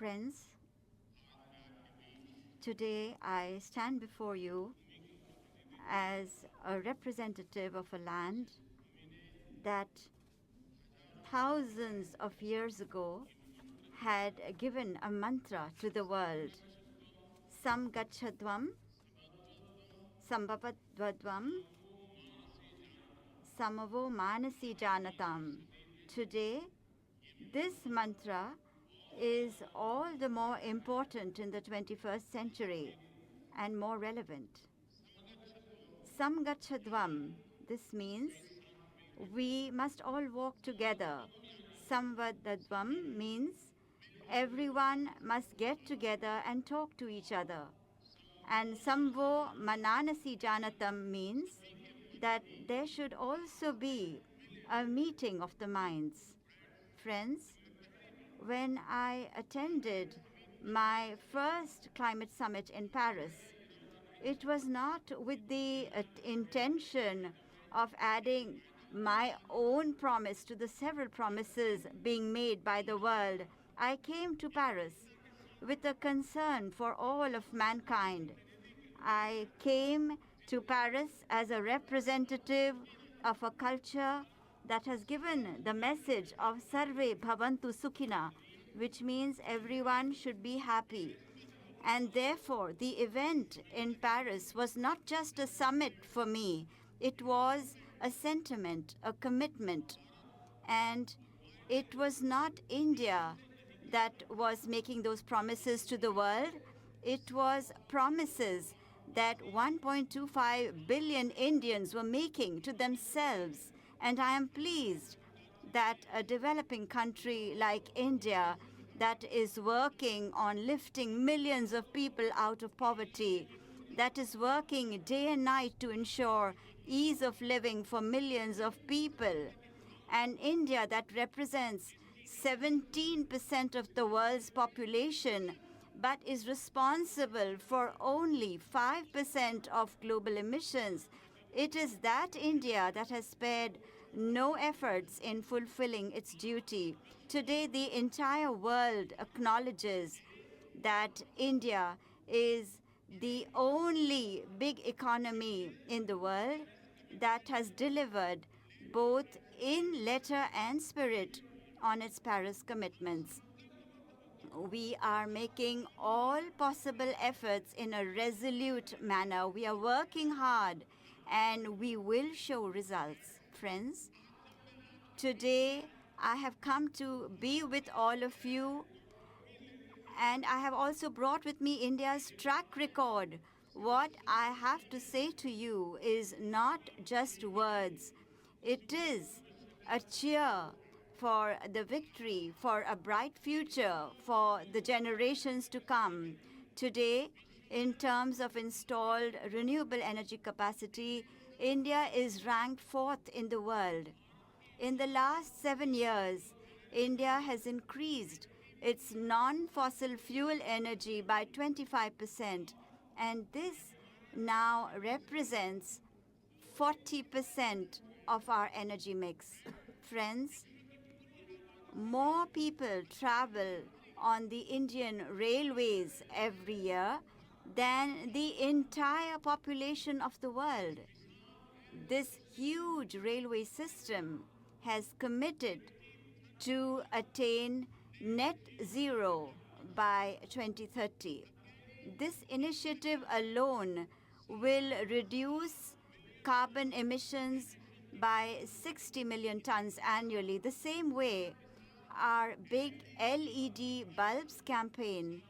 Friends, today I stand before you as a representative of a land that thousands of years ago had given a mantra to the world. Samgachadvam, Sambhavadvam, Samavo Manasi Janatam. Today, this mantra is all the more important in the 21st century and more relevant. Samgachadvam, this means we must all walk together. Samvadadvam means everyone must get together and talk to each other. And Samvo Mananasi Janatam means that there should also be a meeting of the minds. Friends, when I attended my first climate summit in Paris, it was not with the intention of adding my own promise to the several promises being made by the world. I came to Paris with a concern for all of mankind. I came to Paris as a representative of a culture that has given the message of Sarve Bhavantu Sukhina, which means everyone should be happy. And therefore, the event in Paris was not just a summit for me. It was a sentiment, a commitment. And it was not India that was making those promises to the world. It was promises that 1.25 billion Indians were making to themselves. And I am pleased that a developing country like India that is working on lifting millions of people out of poverty, that is working day and night to ensure ease of living for millions of people, and India that represents 17% of the world's population, but is responsible for only 5% of global emissions. It is that India that has spared no efforts in fulfilling its duty. Today, the entire world acknowledges that India is the only big economy in the world that has delivered both in letter and spirit on its Paris commitments. We are making all possible efforts in a resolute manner. We are working hard, and we will show results. Friends, today I have come to be with all of you, and I have also brought with me India's track record. What I have to say to you is not just words. It is a cheer for the victory, for a bright future for the generations to come. Today, in terms of installed renewable energy capacity, India is ranked 4th in the world. In the last 7 years, India has increased its non-fossil fuel energy by 25%, and this now represents 40% of our energy mix. Friends, more people travel on the Indian railways every year than the entire population of the world. This huge railway system has committed to attain net zero by 2030. This initiative alone will reduce carbon emissions by 60 million tons annually. The same way, our big LED bulbs campaign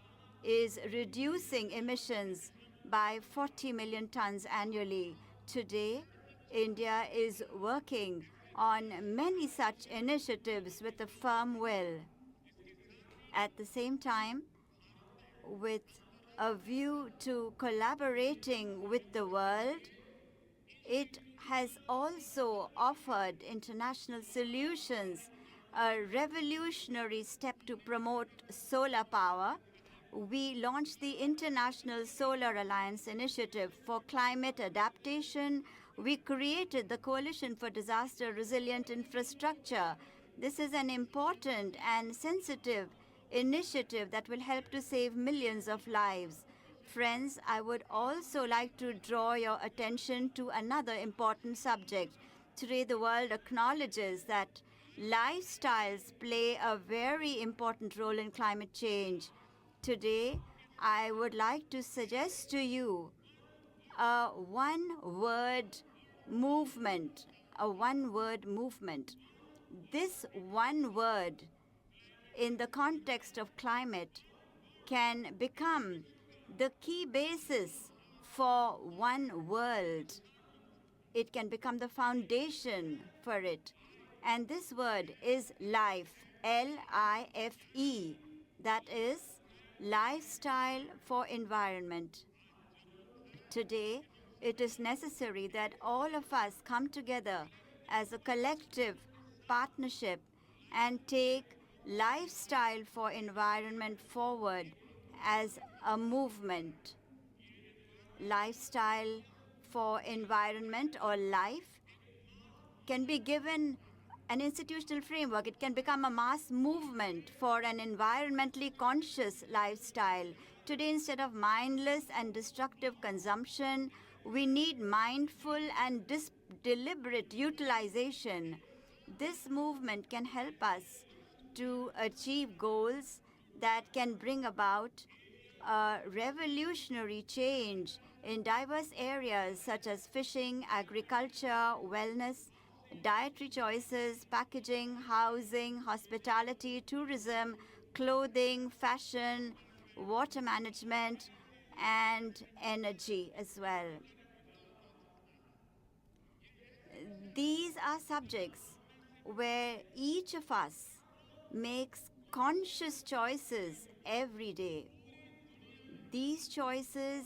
is reducing emissions by 40 million tons annually. Today, India is working on many such initiatives with a firm will. At the same time, with a view to collaborating with the world, it has also offered international solutions, a revolutionary step to promote solar power. We launched the International Solar Alliance Initiative for Climate Adaptation. We created the Coalition for Disaster Resilient Infrastructure. This is an important and sensitive initiative that will help to save millions of lives. Friends, I would also like to draw your attention to another important subject. Today, the world acknowledges that lifestyles play a very important role in climate change. Today, I would like to suggest to you a one word movement. A one word movement. This one word, in the context of climate, can become the key basis for one world. It can become the foundation for it. And this word is life, L-I-F-E. That is lifestyle for environment. Today, it is necessary that all of us come together as a collective partnership and take lifestyle for environment forward as a movement. Lifestyle for environment or life can be given an institutional framework. It can become a mass movement for an environmentally conscious lifestyle. Today, instead of mindless and destructive consumption, we need mindful and deliberate utilization. This movement can help us to achieve goals that can bring about a revolutionary change in diverse areas such as fishing, agriculture, wellness, dietary choices, packaging, housing, hospitality, tourism, clothing, fashion, water management, and energy as well. These are subjects where each of us makes conscious choices every day. These choices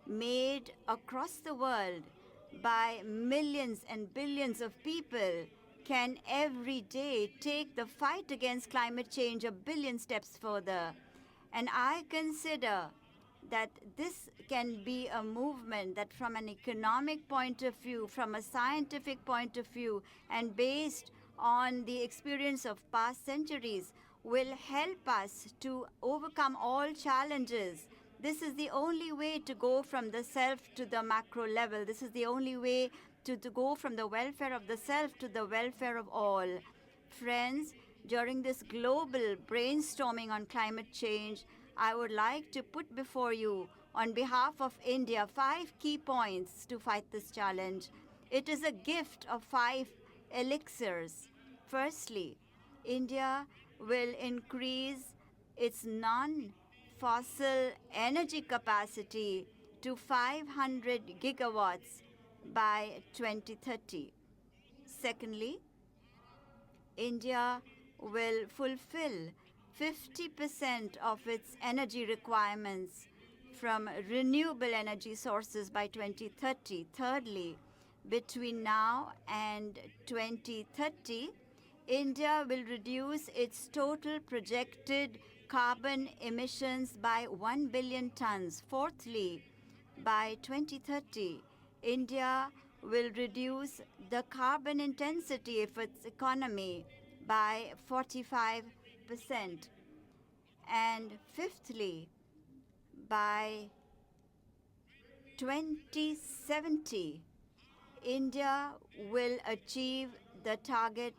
made across the world by millions and billions of people can every day take the fight against climate change a billion steps further. And I consider that this can be a movement that from an economic point of view, from a scientific point of view, and based on the experience of past centuries, will help us to overcome all challenges. This is the only way to go from the self to the macro level. This is the only way to go from the welfare of the self to the welfare of all. Friends, during this global brainstorming on climate change, I would like to put before you, on behalf of India, 5 key points to fight this challenge. It is a gift of 5 elixirs. Firstly, India will increase its non-fossil energy capacity to 500 gigawatts by 2030. Secondly, India will fulfill 50% of its energy requirements from renewable energy sources by 2030. Thirdly, between now and 2030, India will reduce its total projected carbon emissions by 1 billion tons. Fourthly, by 2030, India will reduce the carbon intensity of its economy by 45%. And fifthly, by 2070, India will achieve the target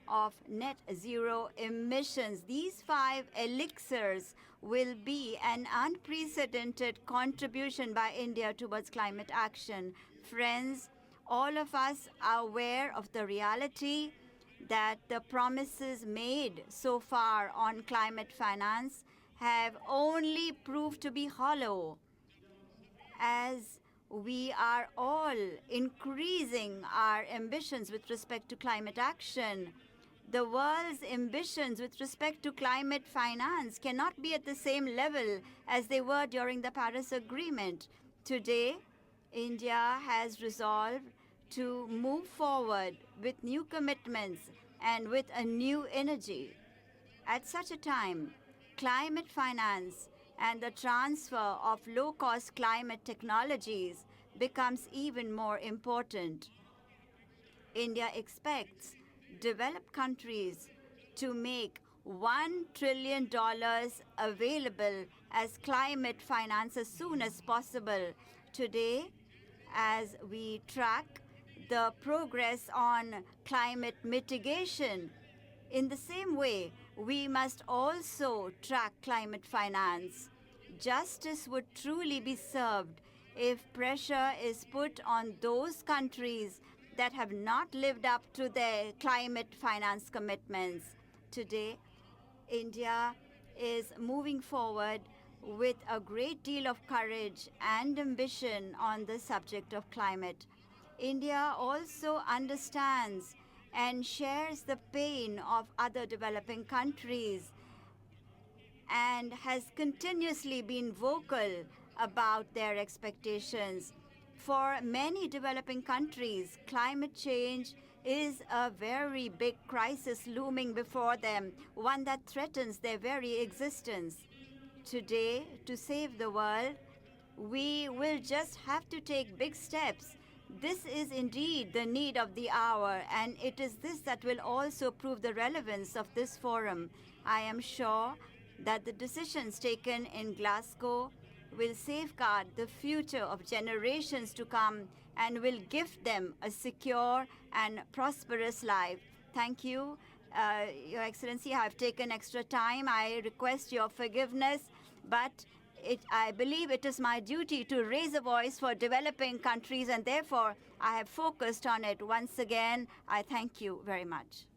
of net zero emissions. These 5 elixirs will be an unprecedented contribution by India towards climate action. Friends, all of us are aware of the reality that the promises made so far on climate finance have only proved to be hollow. As we are all increasing our ambitions with respect to climate action, the world's ambitions with respect to climate finance cannot be at the same level as they were during the Paris Agreement. Today, India has resolved to move forward with new commitments and with a new energy. At such a time, climate finance and the transfer of low-cost climate technologies becomes even more important. India expects developed countries to make $1 trillion available as climate finance as soon as possible. Today, as we track the progress on climate mitigation, in the same way, we must also track climate finance. Justice would truly be served if pressure is put on those countries that have not lived up to their climate finance commitments. Today, India is moving forward with a great deal of courage and ambition on the subject of climate. India also understands and shares the pain of other developing countries and has continuously been vocal about their expectations. For many developing countries, climate change is a very big crisis looming before them, one that threatens their very existence. Today, to save the world, we will just have to take big steps. This is indeed the need of the hour, and it is this that will also prove the relevance of this forum. I am sure that the decisions taken in Glasgow will safeguard the future of generations to come and will gift them a secure and prosperous life. Thank you, Your Excellency. I have taken extra time. I request your forgiveness, but I believe it is my duty to raise a voice for developing countries, and therefore I have focused on it. Once again, I thank you very much.